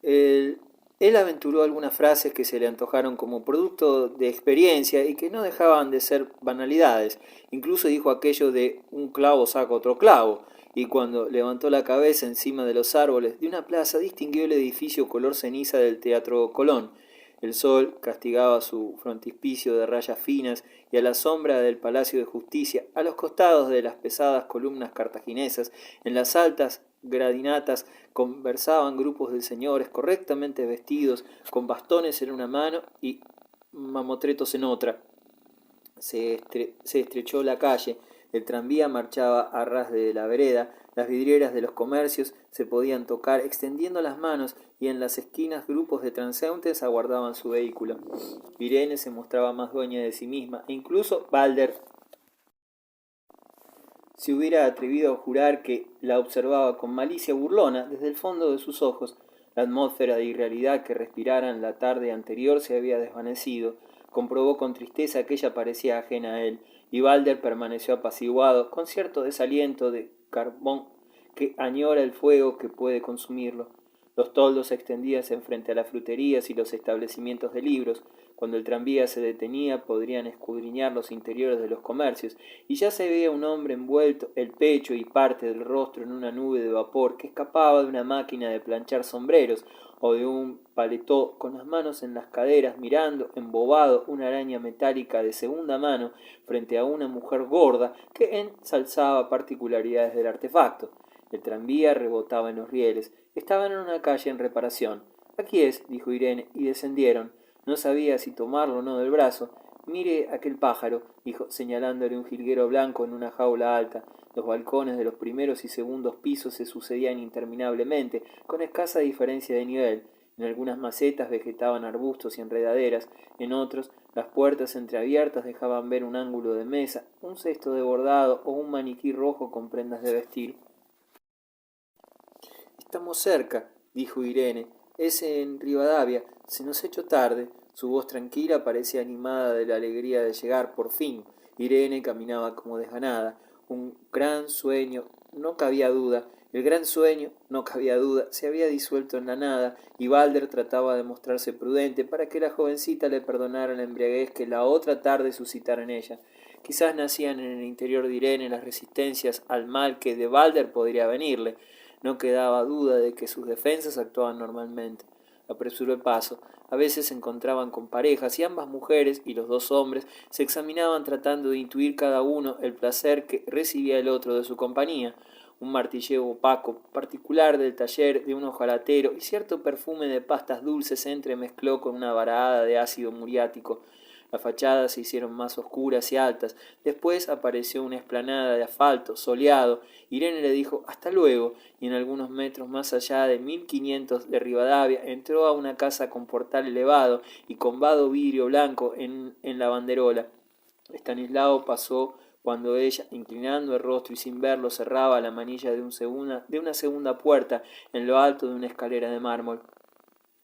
Él, él aventuró algunas frases que se le antojaron como producto de experiencia y que no dejaban de ser banalidades. Incluso dijo aquello de un clavo saca otro clavo, y cuando levantó la cabeza encima de los árboles de una plaza distinguió el edificio color ceniza del Teatro Colón. El sol castigaba su frontispicio de rayas finas y a la sombra del Palacio de Justicia, a los costados de las pesadas columnas cartaginesas, en las altas gradinatas conversaban grupos de señores correctamente vestidos, con bastones en una mano y mamotretos en otra. Se estrechó la calle, el tranvía marchaba a ras de la vereda, las vidrieras de los comercios se podían tocar extendiendo las manos y en las esquinas grupos de transeúntes aguardaban su vehículo. Irene se mostraba más dueña de sí misma e incluso Balder se hubiera atrevido a jurar que la observaba con malicia burlona desde el fondo de sus ojos. La atmósfera de irrealidad que respiraran la tarde anterior se había desvanecido. Comprobó con tristeza que ella parecía ajena a él, y Balder permaneció apaciguado, con cierto desaliento de carbón que añora el fuego que puede consumirlo. Los toldos se extendían frente a las fruterías y los establecimientos de libros. Cuando el tranvía se detenía podrían escudriñar los interiores de los comercios, y ya se veía un hombre envuelto el pecho y parte del rostro en una nube de vapor que escapaba de una máquina de planchar sombreros o de un paletó, con las manos en las caderas mirando embobado una araña metálica de segunda mano frente a una mujer gorda que ensalzaba particularidades del artefacto. El tranvía rebotaba en los rieles. Estaban en una calle en reparación. Aquí es, dijo Irene, y descendieron. No sabía si tomarlo o no del brazo. Mire aquel pájaro, dijo, señalándole un jilguero blanco en una jaula alta. Los balcones de los primeros y segundos pisos se sucedían interminablemente, con escasa diferencia de nivel. En algunas macetas vegetaban arbustos y enredaderas, en otros las puertas entreabiertas dejaban ver un ángulo de mesa, un cesto de bordado o un maniquí rojo con prendas de vestir. Estamos cerca, dijo Irene. Es en Rivadavia. Se nos ha hecho tarde. Su voz tranquila parecía animada de la alegría de llegar por fin. Irene caminaba como desganada. Un gran sueño, no cabía duda. El gran sueño, no cabía duda, se había disuelto en la nada, y Balder trataba de mostrarse prudente para que la jovencita le perdonara la embriaguez que la otra tarde suscitara en ella. Quizás nacían en el interior de Irene las resistencias al mal que de Balder podría venirle. No quedaba duda de que sus defensas actuaban normalmente. Apresuró el paso. A veces se encontraban con parejas y ambas mujeres y los dos hombres se examinaban tratando de intuir cada uno el placer que recibía el otro de su compañía. Un martilleo opaco, particular del taller de un hojalatero, y cierto perfume de pastas dulces se entremezcló con una varada de ácido muriático. Las fachadas se hicieron más oscuras y altas. Después apareció una explanada de asfalto, soleado. Irene le dijo «hasta luego», y en algunos metros más allá de 1500 de Rivadavia entró a una casa con portal elevado y con vado vidrio blanco en la banderola. Estanislao pasó cuando ella, inclinando el rostro y sin verlo, cerraba la manilla de una segunda puerta en lo alto de una escalera de mármol.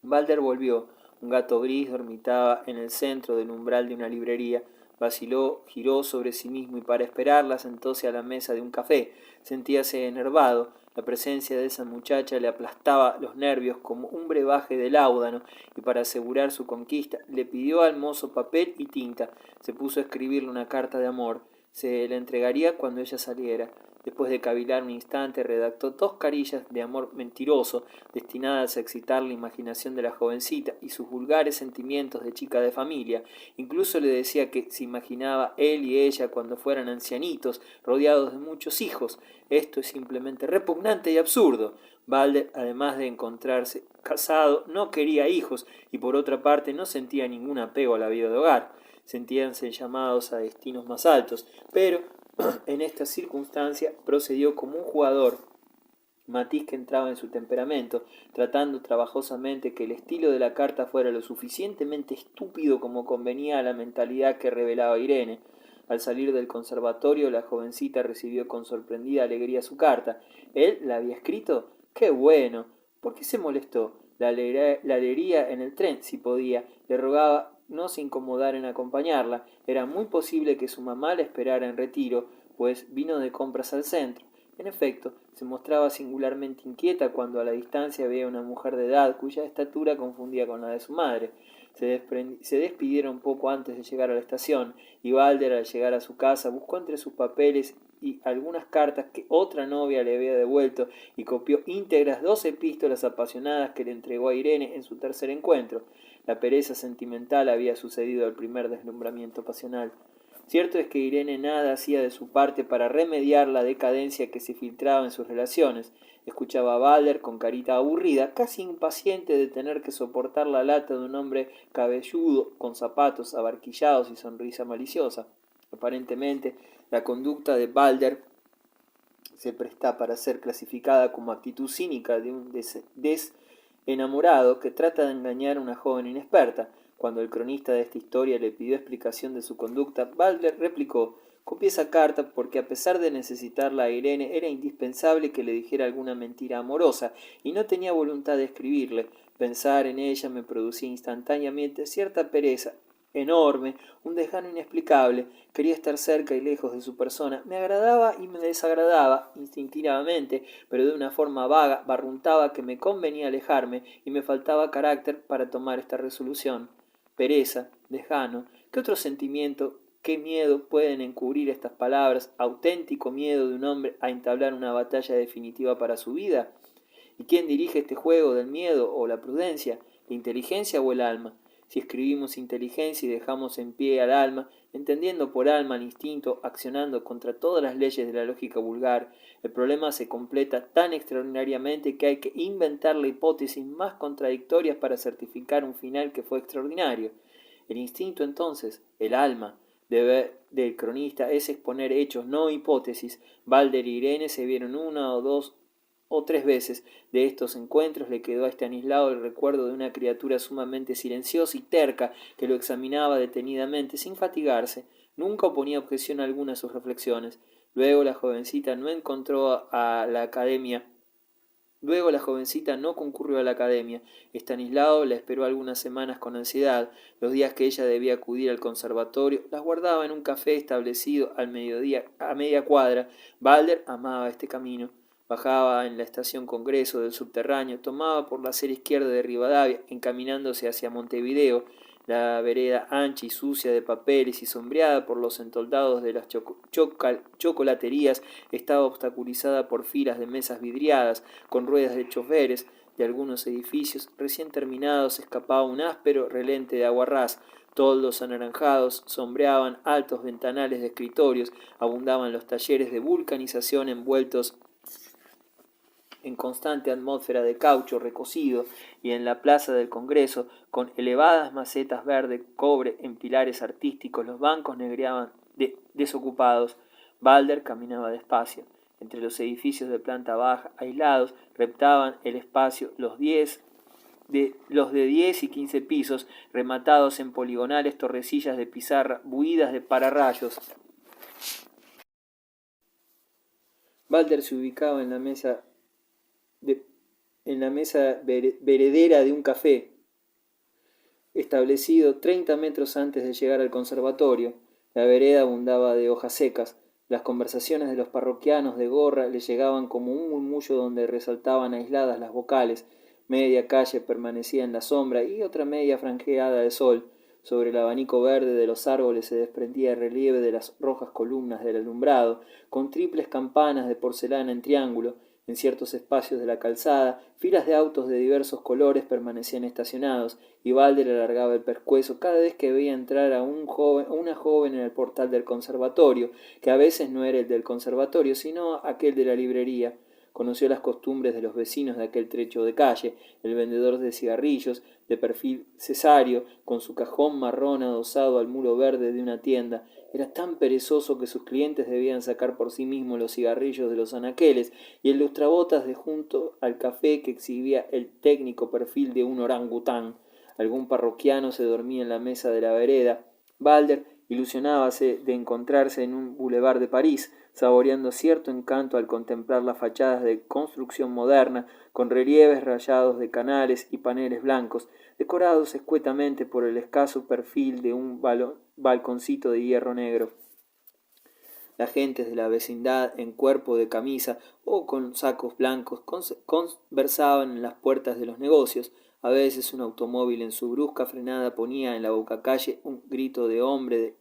Balder volvió. Un gato gris dormitaba en el centro del umbral de una librería. Vaciló, giró sobre sí mismo y para esperarla sentóse a la mesa de un café. Sentíase enervado. La presencia de esa muchacha le aplastaba los nervios como un brebaje de láudano, y para asegurar su conquista le pidió al mozo papel y tinta. Se puso a escribirle una carta de amor. Se la entregaría cuando ella saliera. Después de cavilar un instante, redactó 2 carillas de amor mentiroso, destinadas a excitar la imaginación de la jovencita y sus vulgares sentimientos de chica de familia. Incluso le decía que se imaginaba él y ella cuando fueran ancianitos, rodeados de muchos hijos. Esto es simplemente repugnante y absurdo. Balder, además de encontrarse casado, no quería hijos, y por otra parte no sentía ningún apego a la vida de hogar. Sentíanse llamados a destinos más altos, pero en esta circunstancia procedió como un jugador, matiz que entraba en su temperamento, tratando trabajosamente que el estilo de la carta fuera lo suficientemente estúpido como convenía a la mentalidad que revelaba Irene. Al salir del conservatorio, la jovencita recibió con sorprendida alegría su carta. ¿Él la había escrito? ¡Qué bueno! ¿Por qué se molestó? La leería en el tren, si podía. Le rogaba no se incomodara en acompañarla. Era muy posible que su mamá la esperara en retiro, pues vino de compras al centro. En efecto, se mostraba singularmente inquieta cuando a la distancia veía una mujer de edad cuya estatura confundía con la de su madre. Se despidieron poco antes de llegar a la estación, y Balder, al llegar a su casa, buscó entre sus papeles y algunas cartas que otra novia le había devuelto y copió íntegras 2 epístolas apasionadas que le entregó a Irene en su tercer encuentro. La pereza sentimental había sucedido al primer deslumbramiento pasional. Cierto es que Irene nada hacía de su parte para remediar la decadencia que se filtraba en sus relaciones. Escuchaba a Balder con carita aburrida, casi impaciente de tener que soportar la lata de un hombre cabelludo, con zapatos abarquillados y sonrisa maliciosa. Aparentemente, la conducta de Balder se presta para ser clasificada como actitud cínica de un desenamorado que trata de engañar a una joven inexperta. Cuando el cronista de esta historia le pidió explicación de su conducta, Balder replicó: «Copié esa carta porque, a pesar de necesitarla a Irene, era indispensable que le dijera alguna mentira amorosa, y no tenía voluntad de escribirle. Pensar en ella me producía instantáneamente cierta pereza enorme, un desgano inexplicable. Quería estar cerca y lejos de su persona. Me agradaba y me desagradaba instintivamente, pero de una forma vaga barruntaba que me convenía alejarme, y me faltaba carácter para tomar esta resolución. Pereza, desgano, ¿qué otro sentimiento, qué miedo pueden encubrir estas palabras? Auténtico miedo de un hombre a entablar una batalla definitiva para su vida. ¿Y quién dirige este juego del miedo o la prudencia, la inteligencia o el alma? Si escribimos inteligencia y dejamos en pie al alma, entendiendo por alma el instinto, accionando contra todas las leyes de la lógica vulgar, el problema se completa tan extraordinariamente que hay que inventar la hipótesis más contradictorias para certificar un final que fue extraordinario. El instinto, entonces, el alma, deber del cronista es exponer hechos, no hipótesis. Balder y Irene se vieron una o dos o 3 veces. De estos encuentros le quedó a Estanislao el recuerdo de una criatura sumamente silenciosa y terca que lo examinaba detenidamente sin fatigarse. Nunca oponía objeción alguna a sus reflexiones. Luego la jovencita no concurrió a la academia. Estanislao la esperó algunas semanas con ansiedad. Los días que ella debía acudir al conservatorio las guardaba en un café establecido al mediodía, a media cuadra. Balder amaba este camino. Bajaba en la estación Congreso del subterráneo, tomaba por la acera izquierda de Rivadavia, encaminándose hacia Montevideo. La vereda ancha y sucia de papeles y sombreada por los entoldados de las chocolaterías estaba obstaculizada por filas de mesas vidriadas, con ruedas de choferes. De algunos edificios recién terminados escapaba un áspero relente de aguarrás. Toldos anaranjados sombreaban altos ventanales de escritorios, abundaban los talleres de vulcanización envueltos en constante atmósfera de caucho recocido, y en la plaza del Congreso, con elevadas macetas verde cobre en pilares artísticos, los bancos negreaban desocupados. Balder caminaba despacio. Entre los edificios de planta baja, aislados, reptaban el espacio los de 10 y 15 pisos, rematados en poligonales torrecillas de pizarra, buidas de pararrayos. Balder se ubicaba en la mesa veredera de un café, establecido 30 metros antes de llegar al conservatorio. La vereda abundaba de hojas secas. Las conversaciones de los parroquianos de gorra le llegaban como un murmullo donde resaltaban aisladas las vocales. Media calle permanecía en la sombra y otra media franjeada de sol. Sobre el abanico verde de los árboles se desprendía el relieve de las rojas columnas del alumbrado, con triples campanas de porcelana en triángulo. En ciertos espacios de la calzada, filas de autos de diversos colores permanecían estacionados, y Balder alargaba el pescuezo cada vez que veía entrar a una joven en el portal del conservatorio, que a veces no era el del conservatorio, sino aquel de la librería. Conoció las costumbres de los vecinos de aquel trecho de calle: el vendedor de cigarrillos, de perfil cesario, con su cajón marrón adosado al muro verde de una tienda. Era tan perezoso que sus clientes debían sacar por sí mismos los cigarrillos de los anaqueles, y el lustrabotas de junto al café que exhibía el técnico perfil de un orangután. Algún parroquiano se dormía en la mesa de la vereda. Balder ilusionábase de encontrarse en un boulevard de París, saboreando cierto encanto al contemplar las fachadas de construcción moderna, con relieves rayados de canales y paneles blancos, decorados escuetamente por el escaso perfil de un balconcito de hierro negro. Las gentes de la vecindad, en cuerpo de camisa o con sacos blancos, conversaban en las puertas de los negocios. A veces un automóvil en su brusca frenada ponía en la bocacalle un grito de hombre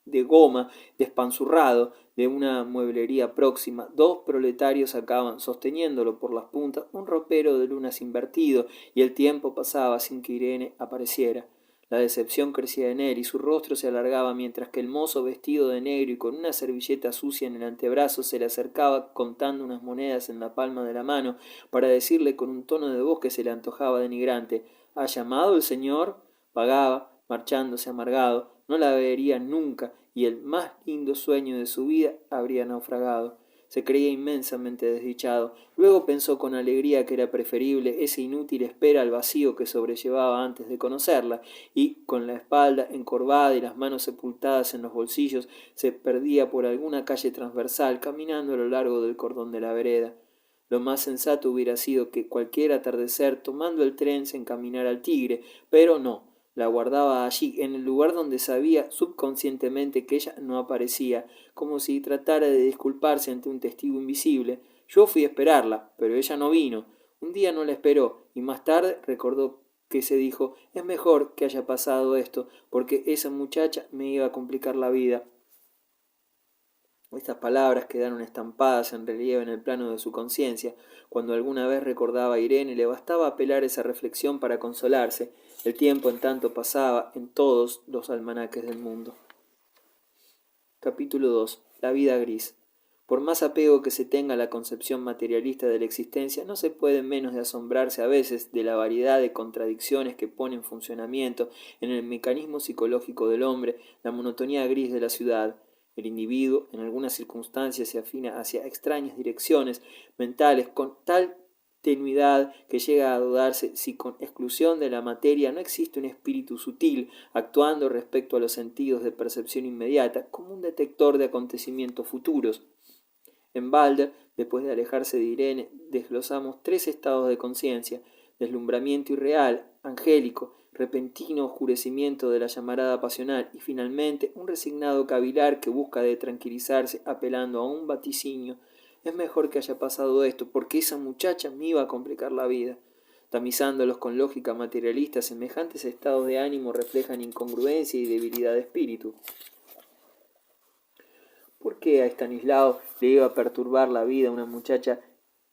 de goma despanzurrado de una mueblería próxima. Dos proletarios sacaban, sosteniéndolo por las puntas, un ropero de lunas invertido, y el tiempo pasaba sin que Irene apareciera. La decepción crecía en él y su rostro se alargaba mientras que el mozo vestido de negro y con una servilleta sucia en el antebrazo se le acercaba contando unas monedas en la palma de la mano para decirle con un tono de voz que se le antojaba denigrante: ¿Ha llamado el señor? Pagaba, marchándose amargado. No la vería nunca y el más lindo sueño de su vida habría naufragado. Se creía inmensamente desdichado. Luego pensó con alegría que era preferible esa inútil espera al vacío que sobrellevaba antes de conocerla, y, con la espalda encorvada y las manos sepultadas en los bolsillos, se perdía por alguna calle transversal, caminando a lo largo del cordón de la vereda. Lo más sensato hubiera sido que cualquier atardecer, tomando el tren, se encaminara al Tigre, pero no. La guardaba allí, en el lugar donde sabía subconscientemente que ella no aparecía, como si tratara de disculparse ante un testigo invisible. Yo fui a esperarla, pero ella no vino. Un día no la esperó, y más tarde recordó que se dijo: es mejor que haya pasado esto, porque esa muchacha me iba a complicar la vida. Estas palabras quedaron estampadas en relieve en el plano de su conciencia. Cuando alguna vez recordaba a Irene, le bastaba apelar esa reflexión para consolarse. El tiempo en tanto pasaba en todos los almanaques del mundo. Capítulo 2. La vida gris. Por más apego que se tenga a la concepción materialista de la existencia, no se puede menos de asombrarse a veces de la variedad de contradicciones que pone en funcionamiento en el mecanismo psicológico del hombre la monotonía gris de la ciudad. El individuo, en algunas circunstancias, se afina hacia extrañas direcciones mentales con tal tenuidad que llega a dudarse si con exclusión de la materia no existe un espíritu sutil actuando respecto a los sentidos de percepción inmediata como un detector de acontecimientos futuros. En Balder, después de alejarse de Irene, desglosamos 3 estados de conciencia: deslumbramiento irreal, angélico, repentino oscurecimiento de la llamarada pasional y finalmente un resignado cavilar que busca de tranquilizarse apelando a un vaticinio: es mejor que haya pasado esto, porque esa muchacha me iba a complicar la vida. Tamizándolos con lógica materialista, semejantes estados de ánimo reflejan incongruencia y debilidad de espíritu. ¿Por qué a Estanislao le iba a perturbar la vida una muchacha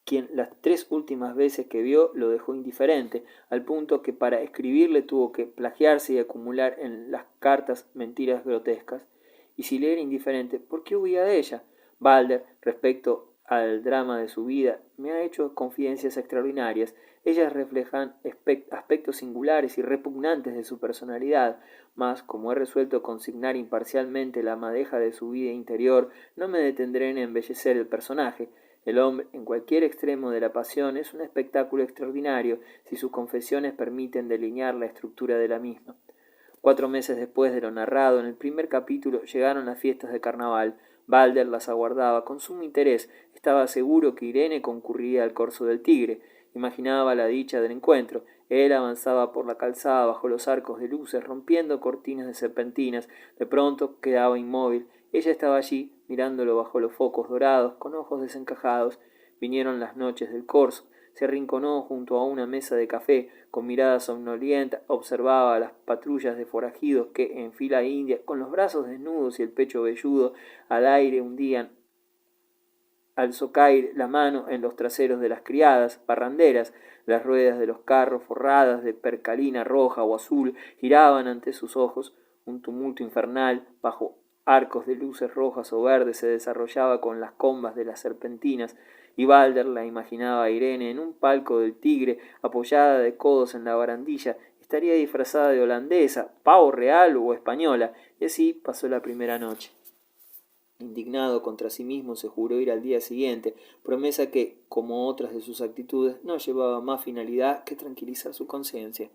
quien las 3 últimas veces que vio lo dejó indiferente, al punto que para escribirle tuvo que plagiarse y acumular en las cartas mentiras grotescas? Y si le era indiferente, ¿por qué huía de ella? Balder, respecto al drama de su vida, me ha hecho confidencias extraordinarias. Ellas reflejan aspectos singulares y repugnantes de su personalidad, mas como he resuelto consignar imparcialmente la madeja de su vida interior, no me detendré en embellecer el personaje. El hombre, en cualquier extremo de la pasión, es un espectáculo extraordinario, si sus confesiones permiten delinear la estructura de la misma. 4 meses después de lo narrado en el primer capítulo, llegaron las fiestas de carnaval. Balder las aguardaba con sumo interés. Estaba seguro que Irene concurriría al corso del Tigre. Imaginaba la dicha del encuentro. Él avanzaba por la calzada bajo los arcos de luces, rompiendo cortinas de serpentinas. De pronto quedaba inmóvil. Ella estaba allí, mirándolo bajo los focos dorados, con ojos desencajados. Vinieron las noches del corso. Se arrinconó junto a una mesa de café, con mirada somnolienta, observaba a las patrullas de forajidos que, en fila india, con los brazos desnudos y el pecho velludo al aire, hundían al socaire la mano en los traseros de las criadas parranderas. Las ruedas de los carros, forradas de percalina roja o azul, giraban ante sus ojos. Un tumulto infernal, bajo arcos de luces rojas o verdes, se desarrollaba con las combas de las serpentinas, y Balder la imaginaba a Irene en un palco del Tigre, apoyada de codos en la barandilla. Estaría disfrazada de holandesa, pavo real o española, y así pasó la primera noche. Indignado contra sí mismo, se juró ir al día siguiente, promesa que, como otras de sus actitudes, no llevaba más finalidad que tranquilizar su conciencia.